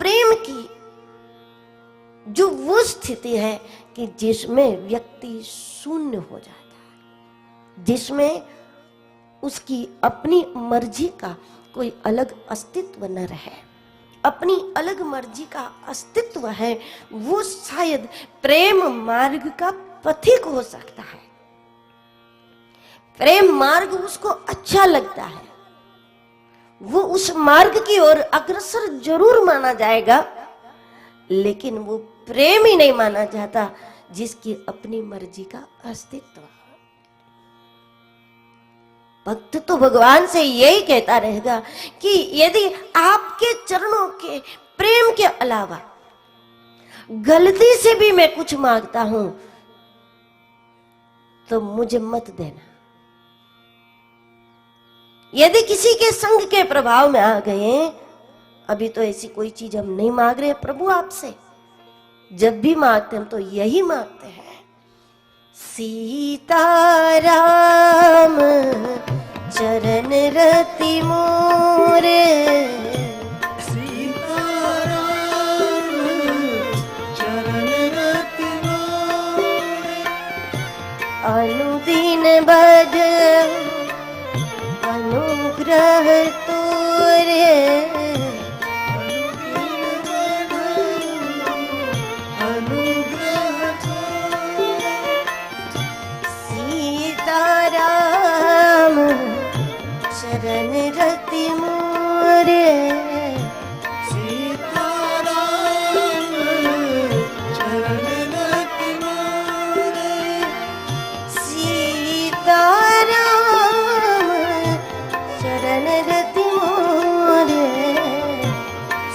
प्रेम की जो वो स्थिति है कि जिसमें व्यक्ति शून्य हो जाता है, जिसमें उसकी अपनी मर्जी का कोई अलग अस्तित्व न रहे, अपनी अलग मर्जी का अस्तित्व है, वो शायद प्रेम मार्ग का पथिक हो सकता है। प्रेम मार्ग उसको अच्छा लगता है, वो उस मार्ग की ओर अग्रसर जरूर माना जाएगा, लेकिन वो प्रेम ही नहीं माना जाता जिसकी अपनी मर्जी का अस्तित्व। भक्त तो भगवान से यही कहता रहेगा कि यदि आपके चरणों के प्रेम के अलावा गलती से भी मैं कुछ मांगता हूं तो मुझे मत देना। यदि किसी के संग के प्रभाव में आ गए, अभी तो ऐसी कोई चीज हम नहीं मांग रहे प्रभु आपसे, जब भी मांगते हम तो यही मांगते हैं, सीताराम चरण रति मोरे, सीताराम चरण रति मोरे, अनुदिन बद अनुग्रह तोरे, अनुग्रह तोरे, सीताराम चरण रति मोरे, सीताराम चरण रति मोरे, सीताराम चरण रति मोरे,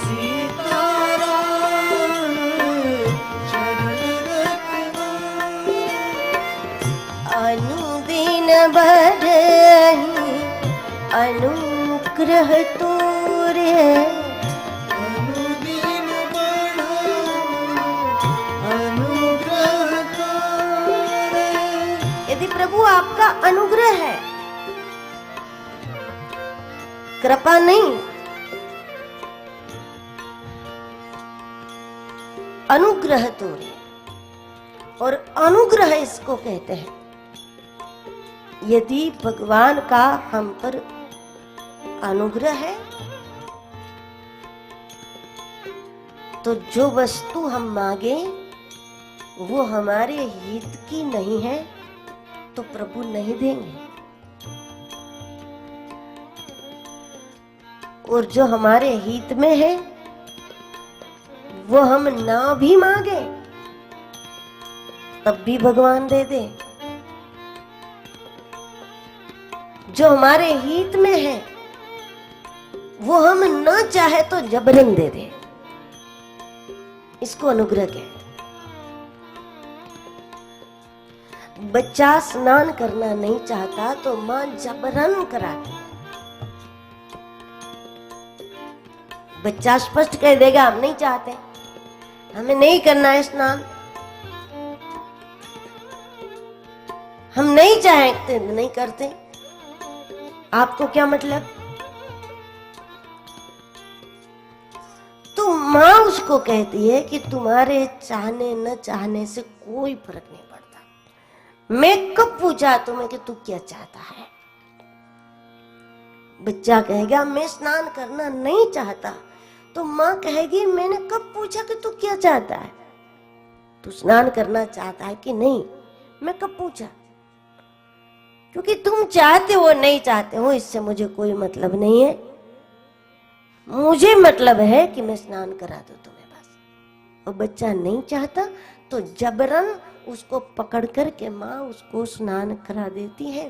सीताराम चरण रति मोरे, अनुदिन बढ़हि अनुग्रह तोरे, अनुदिन बढ़हि अनुग्रह तोरे। यदि प्रभु आपका अनुग्रह है, कृपा नहीं, अनुग्रह तोरे, और अनुग्रह इसको कहते हैं यदि भगवान का हम पर अनुग्रह है तो जो वस्तु हम मांगे वो हमारे हित की नहीं है तो प्रभु नहीं देंगे, और जो हमारे हित में है वो हम ना भी मांगे तब भी भगवान दे दे। जो हमारे हित में है वो हम न चाहे तो जबरन दे दे, इसको अनुग्रह कहते हैं। बच्चा स्नान करना नहीं चाहता तो मां जबरन कराती, बच्चा स्पष्ट कह देगा हम नहीं चाहते, हमें नहीं करना है स्नान, हम नहीं चाहते नहीं करते, आपको क्या मतलब? तो माँ उसको कहती है कि तुम्हारे चाहने न चाहने से कोई फर्क नहीं पड़ता, मैं कब पूछा तुम्हें कि तू क्या चाहता है? बच्चा कहेगा मैं स्नान करना नहीं चाहता, तो माँ कहेगी मैंने कब पूछा कि तू क्या चाहता है? तू स्नान करना चाहता है कि नहीं, मैं कब पूछा? क्योंकि तुम चाहते हो नहीं चाहते हो इससे मुझे कोई मतलब नहीं है, मुझे मतलब है कि मैं स्नान करा दूं तुम्हें बस। और बच्चा नहीं चाहता तो जबरन उसको पकड़ कर के माँ उसको स्नान करा देती है।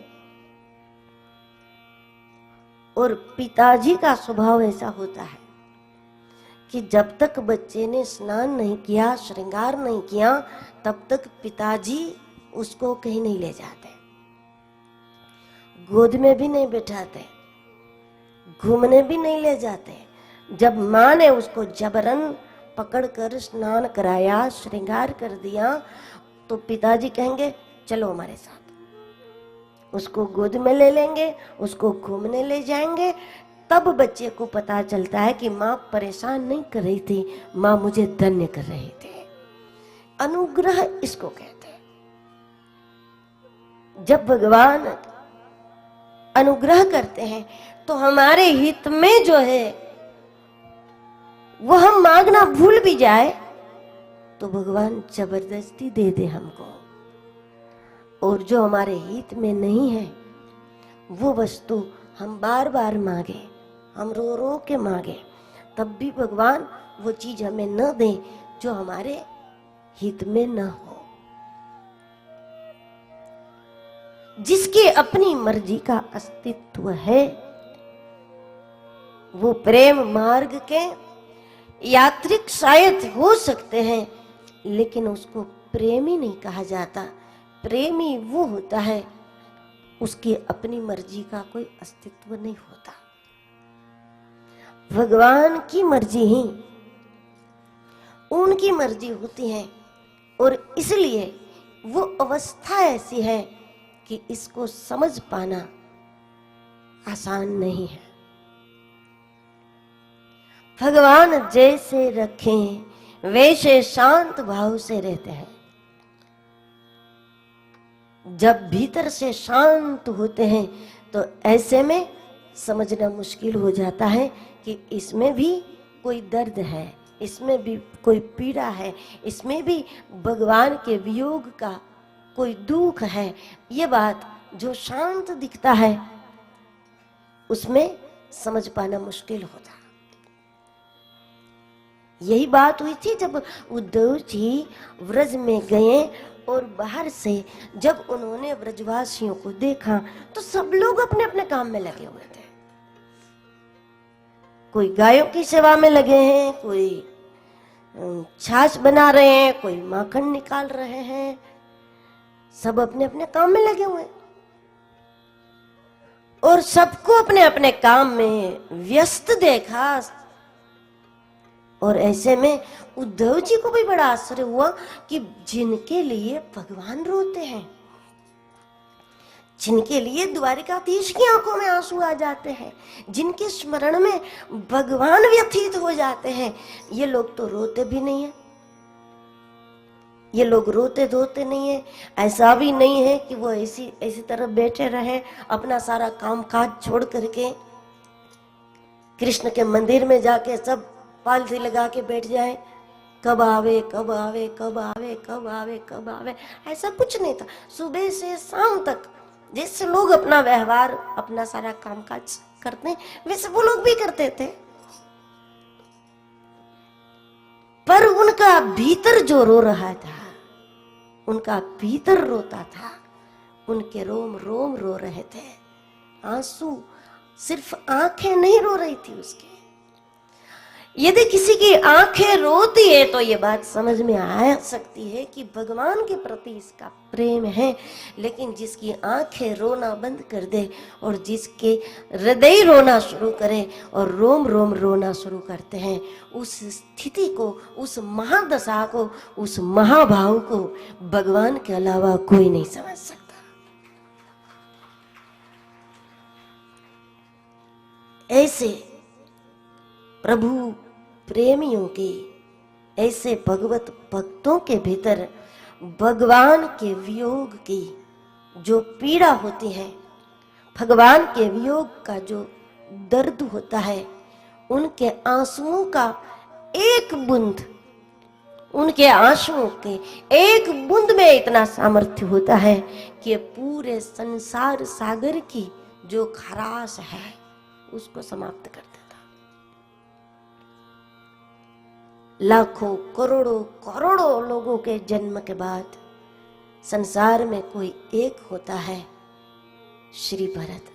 और पिताजी का स्वभाव ऐसा होता है कि जब तक बच्चे ने स्नान नहीं किया, श्रृंगार नहीं किया, तब तक पिताजी उसको कहीं नहीं ले जाते, गोद में भी नहीं बैठाते, घूमने भी नहीं ले जाते। जब माँ ने उसको जबरन पकड़कर स्नान कराया, श्रृंगार कर दिया, तो पिताजी कहेंगे चलो हमारे साथ, उसको गोद में ले लेंगे, उसको घूमने ले जाएंगे, तब बच्चे को पता चलता है कि माँ परेशान नहीं कर रही थी, माँ मुझे धन्य कर रही थी। अनुग्रह इसको कहते हैं। जब भगवान अनुग्रह करते हैं तो हमारे हित में जो है वो हम मांगना भूल भी जाए तो भगवान जबरदस्ती दे दे हमको, और जो हमारे हित में नहीं है वो वस्तु हम बार बार मांगे, हम रो रो के मांगे, तब भी भगवान वो चीज हमें न दे जो हमारे हित में न हो। जिसकी अपनी मर्जी का अस्तित्व है वो प्रेम मार्ग के यात्रिक शायद हो सकते हैं, लेकिन उसको प्रेमी नहीं कहा जाता। प्रेमी वो होता है उसकी अपनी मर्जी का कोई अस्तित्व नहीं होता। भगवान की मर्जी ही उनकी मर्जी होती है, और इसलिए वो अवस्था ऐसी है कि इसको समझ पाना आसान नहीं है। भगवान जैसे रखें वैसे शांत भाव से रहते हैं। जब भीतर से शांत होते हैं तो ऐसे में समझना मुश्किल हो जाता है कि इसमें भी कोई दर्द है, इसमें भी कोई पीड़ा है, इसमें भी भगवान के वियोग का कोई दुख है। ये बात जो शांत दिखता है उसमें समझ पाना मुश्किल होता। यही बात हुई थी जब उद्धव जी व्रज में गए और बाहर से जब उन्होंने व्रजवासियों को देखा तो सब लोग अपने अपने काम में लगे हुए थे। कोई गायों की सेवा में लगे हैं, कोई छाछ बना रहे हैं, कोई माखन निकाल रहे हैं, सब अपने अपने काम में लगे हुए और सबको अपने अपने काम में व्यस्त देखा। और ऐसे में उद्धव जी को भी बड़ा आश्चर्य हुआ कि जिनके लिए भगवान रोते हैं, जिनके लिए द्वारिकाधीश की आंखों में आंसू आ जाते हैं, जिनके स्मरण में भगवान व्यथित हो जाते हैं, ये लोग तो रोते भी नहीं है। ये लोग रोते धोते नहीं है। ऐसा भी नहीं है कि वो ऐसी तरह बैठे रहे अपना सारा काम काज छोड़ करके कृष्ण के मंदिर में जाके सब पालथी लगा के बैठ जाए, कब आवे कब आवे कब आवे कब आवे कब आवे। ऐसा कुछ नहीं था। सुबह से शाम तक जैसे लोग अपना व्यवहार अपना सारा कामकाज करते हैं वैसे वो लोग भी करते थे, पर उनका भीतर जो रो रहा था, उनका भीतर रोता था, उनके रोम रोम रो रहे थे। आंसू सिर्फ आंखें नहीं रो रही थी उसके। यदि किसी की आंखें रोती है तो ये बात समझ में आ सकती है कि भगवान के प्रति इसका प्रेम है, लेकिन जिसकी आंखें रोना बंद कर दे और जिसके हृदय रोना शुरू करे और रोम रोम रोना शुरू करते हैं, उस स्थिति को, उस महादशा को, उस महाभाव को भगवान के अलावा कोई नहीं समझ सकता। ऐसे प्रभु प्रेमियों की, ऐसे भगवत भक्तों के भीतर भगवान के वियोग की जो पीड़ा होती है, भगवान के वियोग का जो दर्द होता है, उनके आंसुओं का एक बूंद, उनके आंसुओं के एक बूंद में इतना सामर्थ्य होता है कि पूरे संसार सागर की जो खराश है उसको समाप्त कर देता। लाखों करोड़ों करोड़ों लोगों के जन्म के बाद संसार में कोई एक होता है, श्री भरत।